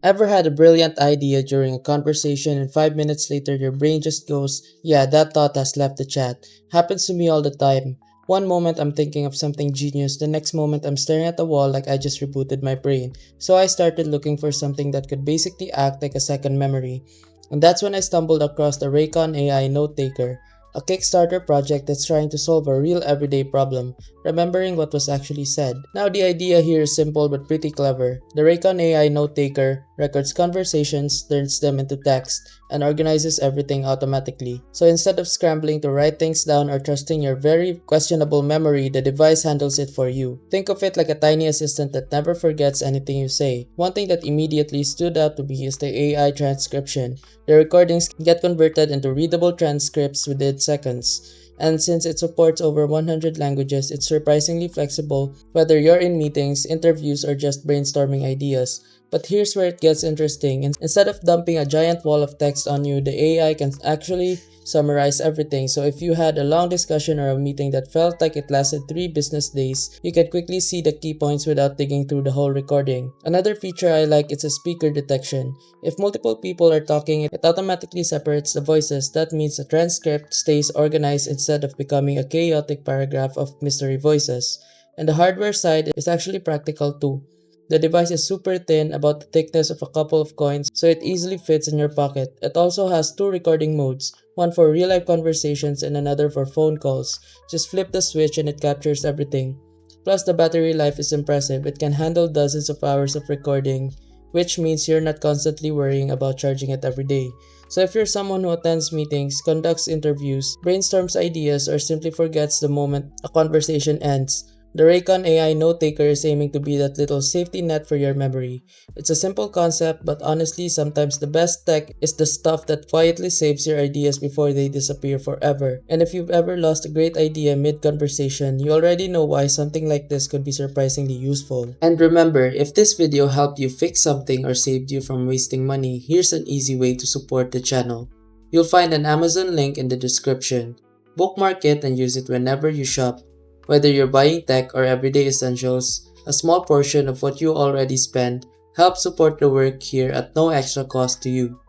Ever had a brilliant idea during a conversation and 5 minutes later your brain just goes, yeah, that thought has left the chat? Happens to me all the time. One moment I'm thinking of something genius, the next moment I'm staring at the wall like I just rebooted my brain. So I started looking for something that could basically act like a second memory. And that's when I stumbled across the Raycon AI Notetaker, a Kickstarter project that's trying to solve a real everyday problem, remembering what was actually said. Now the idea here is simple but pretty clever. The Raycon AI Note Taker records conversations, turns them into text, and organizes everything automatically. So instead of scrambling to write things down or trusting your very questionable memory, the device handles it for you. Think of it like a tiny assistant that never forgets anything you say. One thing that immediately stood out to me is the AI transcription. The recordings get converted into readable transcripts within seconds. And since it supports over 100 languages, it's surprisingly flexible whether you're in meetings, interviews, or just brainstorming ideas. But here's where it gets interesting. Instead of dumping a giant wall of text on you, the AI can actually summarize everything. So if you had a long discussion or a meeting that felt like it lasted 3 business days, you can quickly see the key points without digging through the whole recording. Another feature I like is a speaker detection. If multiple people are talking, it automatically separates the voices. That means the transcript stays organized instead of becoming a chaotic paragraph of mystery voices. And the hardware side is actually practical too. The device is super thin, about the thickness of a couple of coins, so it easily fits in your pocket. It also has 2 recording modes, one for real-life conversations and another for phone calls. Just flip the switch and it captures everything. Plus, the battery life is impressive. It can handle dozens of hours of recording, which means you're not constantly worrying about charging it every day. So if you're someone who attends meetings, conducts interviews, brainstorms ideas, or simply forgets the moment a conversation ends, the Raycon AI Note Taker is aiming to be that little safety net for your memory. It's a simple concept, but honestly, sometimes the best tech is the stuff that quietly saves your ideas before they disappear forever. And if you've ever lost a great idea mid-conversation, you already know why something like this could be surprisingly useful. And remember, if this video helped you fix something or saved you from wasting money, here's an easy way to support the channel. You'll find an Amazon link in the description. Bookmark it and use it whenever you shop. Whether you're buying tech or everyday essentials, a small portion of what you already spend helps support the work here at no extra cost to you.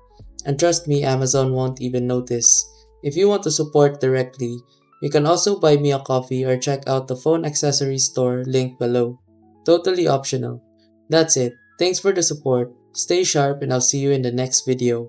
And trust me, Amazon won't even notice. If you want to support directly, you can also buy me a coffee or check out the phone accessories store linked below. Totally optional. That's it. Thanks for the support. Stay sharp and I'll see you in the next video.